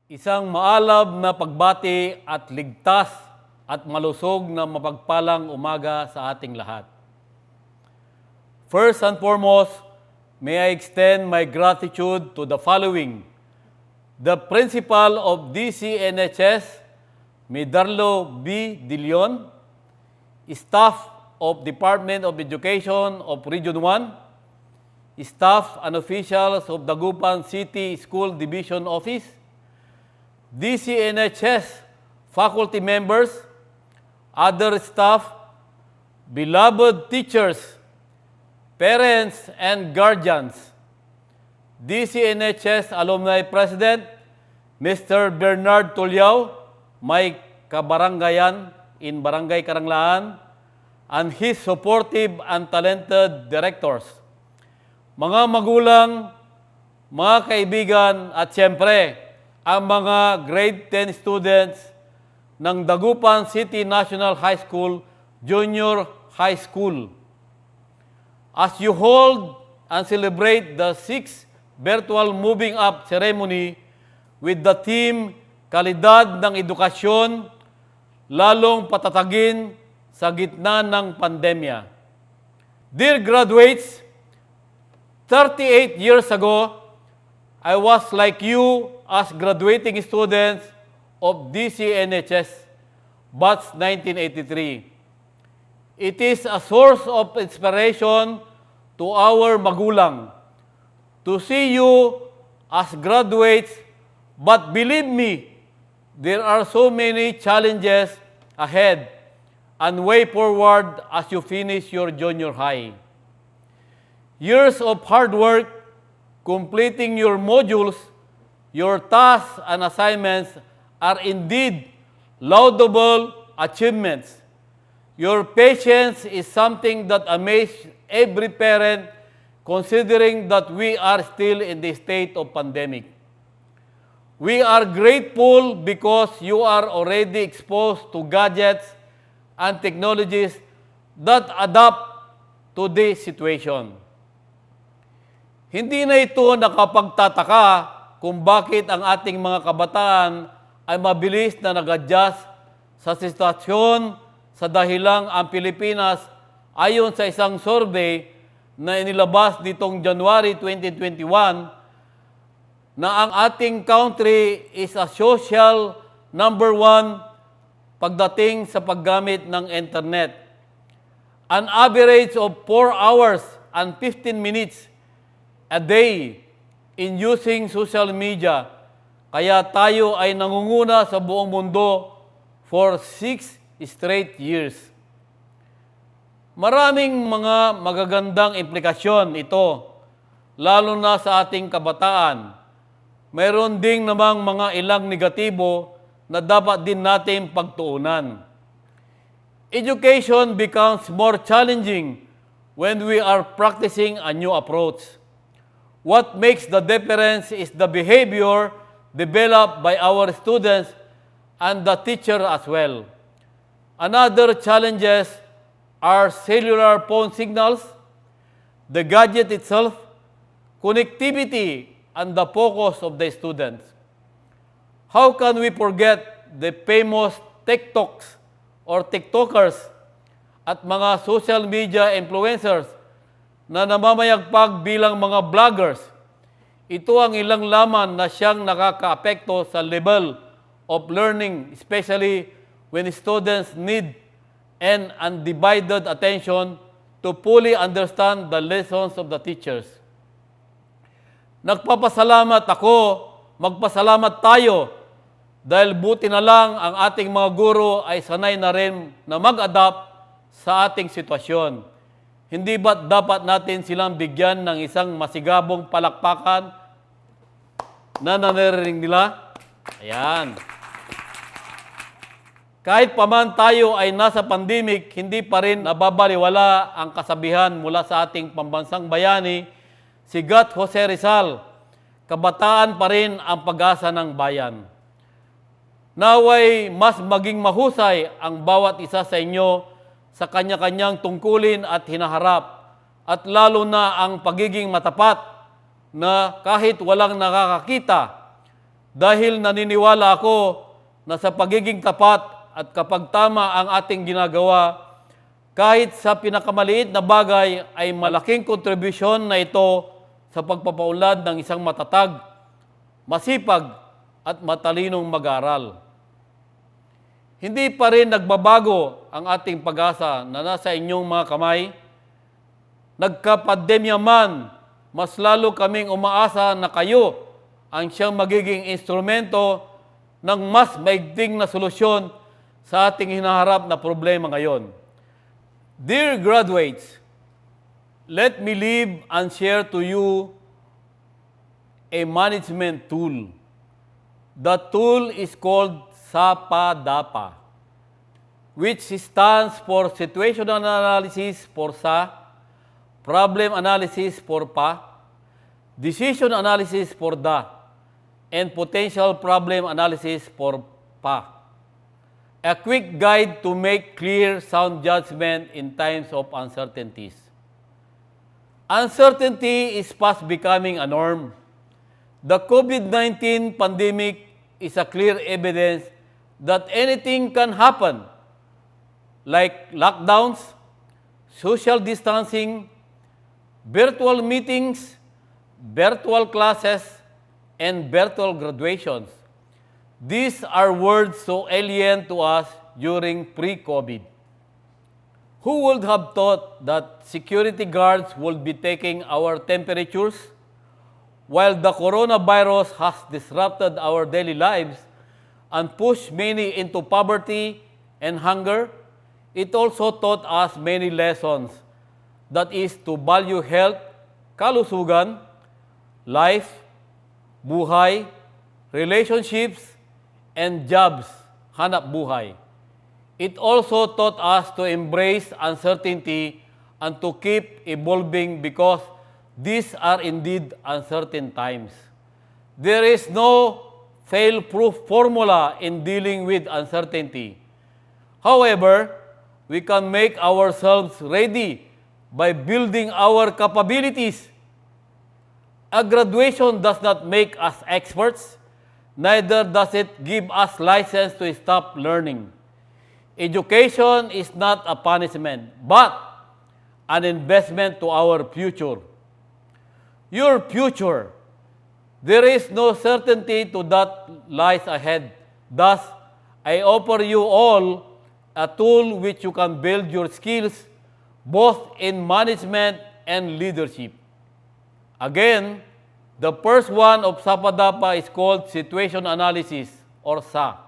Isang maalab na pagbati at ligtas at malusog na mapagpalang umaga sa ating lahat. First and foremost, may I extend my gratitude to the following: the Principal of DCNHS, Medarlo B. Dilion, staff of Department of Education of Region 1, staff and officials of Dagupan City School Division Office, DCNHS faculty members, other staff, beloved teachers, parents and guardians, DCNHS Alumni President, Mr. Bernard Tulyao, my kabarangayan in Barangay Karanglaan, and his supportive and talented directors. Mga magulang, mga kaibigan at siyempre, ang mga grade 10 students ng Dagupan City National High School, Junior High School. As you hold and celebrate the 6th virtual moving up ceremony with the theme Kalidad ng Edukasyon, lalong patatagin sa gitna ng pandemya. Dear graduates, 38 years ago, I was like you as graduating students of DCNHS, batch 1983. It is a source of inspiration to our magulang to see you as graduates, but believe me, there are so many challenges ahead and way forward as you finish your junior high. Years of hard work, completing your modules, your tasks and assignments are indeed laudable achievements. Your patience is something that amazes every parent, considering that we are still in the state of pandemic. We are grateful because you are already exposed to gadgets and technologies that adapt to this situation. Hindi na ito nakapagtataka kung bakit ang ating mga kabataan ay mabilis na nag-adjust sa sitwasyon sa dahilang ang Pilipinas ayon sa isang survey na inilabas nitong January 2021 na ang ating country is a social number 1 pagdating sa paggamit ng internet. An average of 4 hours and 15 minutes a day in using social media, kaya tayo ay nangunguna sa buong mundo for 6 straight years. Maraming mga magagandang implikasyon ito, lalo na sa ating kabataan. Mayroon ding namang mga ilang negatibo na dapat din natin pagtuunan. Education becomes more challenging when we are practicing a new approach. What makes the difference is the behavior developed by our students and the teacher as well. Another challenges are cellular phone signals, the gadget itself, connectivity, and the focus of the students. How can we forget the famous TikToks or TikTokers at mga social media influencers na namamayagpag bilang mga vloggers? Ito ang ilang laman na siyang nakakaapekto sa level of learning, especially when students need an undivided attention to fully understand the lessons of the teachers. Nagpapasalamat ako, magpasalamat tayo, dahil buti na lang ang ating mga guro ay sanay na rin na mag-adapt sa ating sitwasyon. Hindi ba't dapat natin silang bigyan ng isang masigabong palakpakan na nanirinig nila? Ayan. Kahit pa man tayo ay nasa pandemic, hindi pa rin nababaliwala ang kasabihan mula sa ating pambansang bayani, si Gat Jose Rizal, kabataan pa rin ang pag-asa ng bayan. Naway mas maging mahusay ang bawat isa sa inyo sa kanya-kanyang tungkulin at hinaharap, at lalo na ang pagiging matapat na kahit walang nakakakita, dahil naniniwala ako na sa pagiging tapat at kapag tama ang ating ginagawa, kahit sa pinakamaliit na bagay ay malaking kontribusyon na ito sa pagpapaunlad ng isang matatag, masipag at matalinong mag-aral. Hindi pa rin nagbabago ang ating pag-asa na nasa inyong mga kamay. Nagkapandemya man, mas lalo kaming umaasa na kayo ang siyang magiging instrumento ng mas maigting na solusyon sa ating hinaharap na problema ngayon. Dear graduates, let me leave and share to you a management tool. The tool is called SAPA-DAPA, which stands for Situational Analysis for SA, Problem Analysis for PA, Decision Analysis for DA, and Potential Problem Analysis for PA. A quick guide to make clear, sound judgment in times of uncertainties. Uncertainty is fast becoming a norm. The COVID-19 pandemic is a clear evidence that anything can happen, like lockdowns, social distancing, virtual meetings, virtual classes, and virtual graduations. These are words so alien to us during pre-COVID. Who would have thought that security guards would be taking our temperatures? While the coronavirus has disrupted our daily lives and pushed many into poverty and hunger, it also taught us many lessons. That is to value health, kalusugan, life, buhay, relationships, and jobs, hanap buhay. It also taught us to embrace uncertainty and to keep evolving because these are indeed uncertain times. There is no fail-proof formula in dealing with uncertainty. However, we can make ourselves ready by building our capabilities. A graduation does not make us experts, neither does it give us license to stop learning. Education is not a punishment, but an investment to our future. Your future, there is no certainty to that lies ahead. Thus, I offer you all a tool which you can build your skills both in management and leadership. Again, the first one of SAPA-DAPA is called Situation Analysis or SA.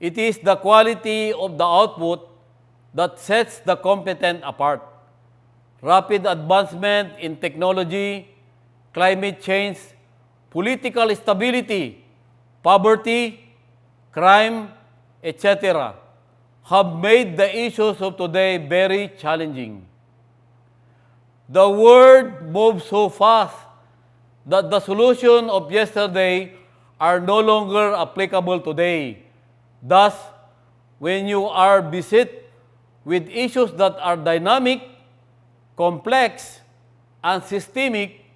It is the quality of the output that sets the competent apart. Rapid advancement in technology, climate change, political stability, poverty, crime, etc. have made the issues of today very challenging. The world moves so fast that the solution of yesterday are no longer applicable today. Thus, when you are beset with issues that are dynamic, complex, and systemic,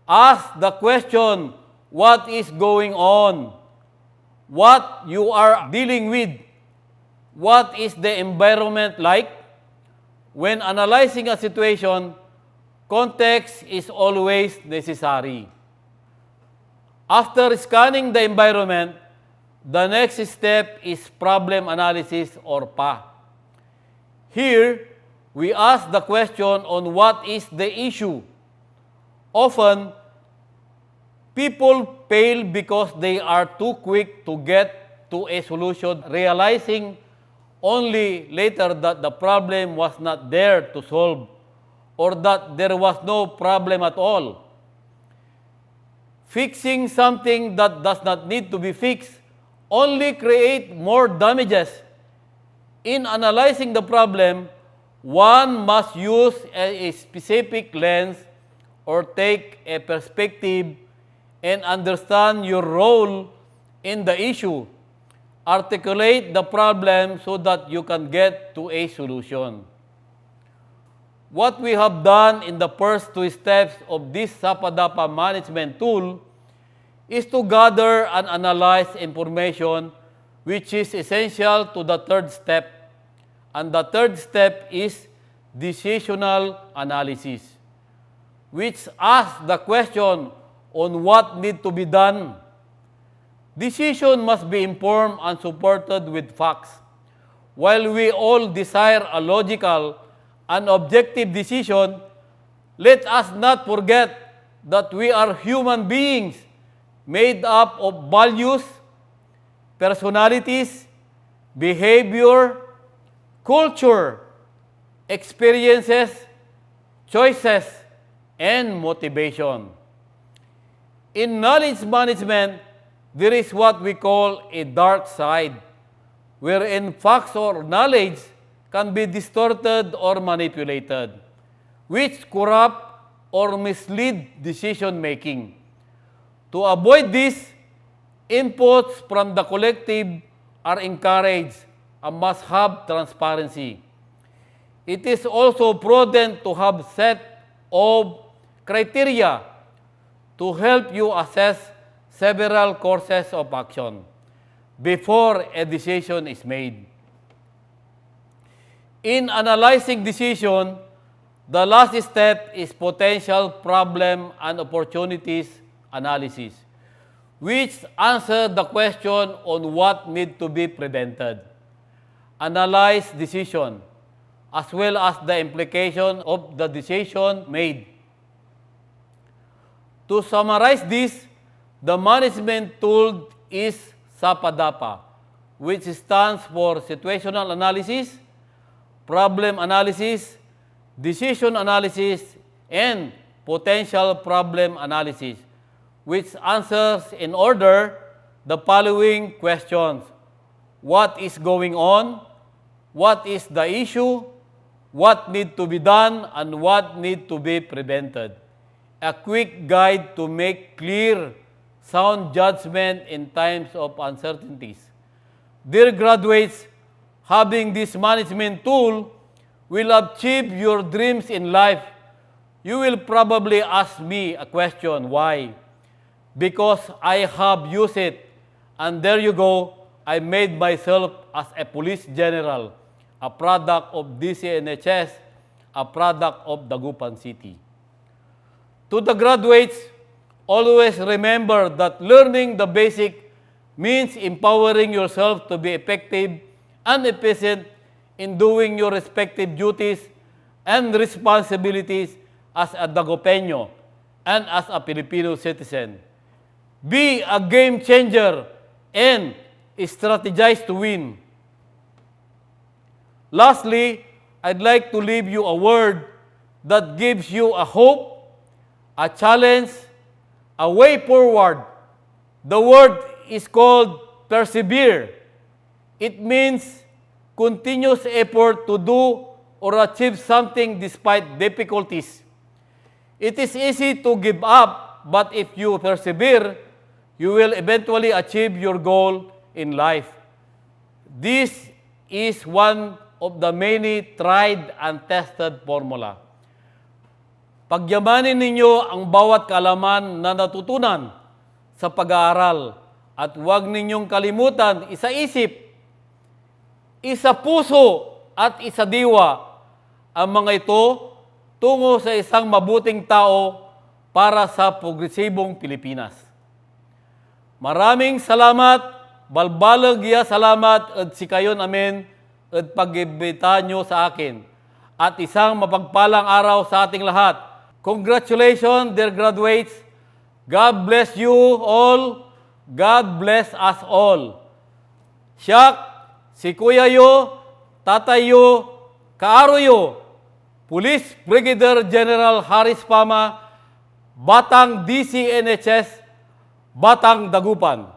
ask the question, what is going on? What you are dealing with? What is the environment like? When analyzing a situation, context is always necessary. After scanning the environment, the next step is problem analysis or PA. Here, we ask the question on what is the issue. Often, people fail because they are too quick to get to a solution, realizing only later that the problem was not there to solve or that there was no problem at all. Fixing something that does not need to be fixed only create more damages. In analyzing the problem, one must use a specific lens or take a perspective and understand your role in the issue. Articulate the problem so that you can get to a solution. What we have done in the first two steps of this SAPA-DAPA management tool is to gather and analyze information which is essential to the third step. And the third step is decisional analysis, which asks the question on what need to be done. Decision must be informed and supported with facts. While we all desire a logical and objective decision, let us not forget that we are human beings made up of values, personalities, behavior, culture, experiences, choices, and motivation. In knowledge management, there is what we call a dark side, wherein facts or knowledge can be distorted or manipulated, which corrupt or mislead decision-making. To avoid this, inputs from the collective are encouraged and must have transparency. It is also prudent to have set of criteria to help you assess several courses of action before a decision is made. In analyzing decision, the last step is potential problem and opportunities analysis, which answer the question on what need to be prevented. Analyze decision, as well as the implication of the decision made. To summarize this, the management tool is SAPADAPA, which stands for situational analysis, problem analysis, decision analysis, and potential problem analysis, which answers in order the following questions: what is going on, what is the issue, what need to be done, and what need to be prevented. A quick guide to make clear, sound judgment in times of uncertainties. Dear graduates, having this management tool will achieve your dreams in life. You will probably ask me a question, why? Because I have used it, and there you go, I made myself as a police general, a product of DCNHS, a product of Dagupan City. To the graduates, always remember that learning the basic means empowering yourself to be effective and efficient in doing your respective duties and responsibilities as a Dagupeño and as a Filipino citizen. Be a game changer and strategize to win. Lastly, I'd like to leave you a word that gives you a hope, a challenge, a way forward. The word is called persevere. It means continuous effort to do or achieve something despite difficulties. It is easy to give up, but if you persevere, you will eventually achieve your goal in life. This is one of the many tried and tested formula. Pagyamanin ninyo ang bawat kaalaman na natutunan sa pag-aaral at huwag ninyong kalimutan isa-isip, isa-puso at isa-diwa ang mga ito tungo sa isang mabuting tao para sa progresibong Pilipinas. Maraming salamat, balbalag ya salamat at sikayon amen at pag-ibita nyo sa akin at isang mapagpalang araw sa ating lahat. Congratulations, dear graduates. God bless you all. God bless us all. Siyak, si Kuya yo, Tatay yo, Kaaro yo, Police Brigadier General Haris Pama, Batang DCNHS, Batang Dagupan.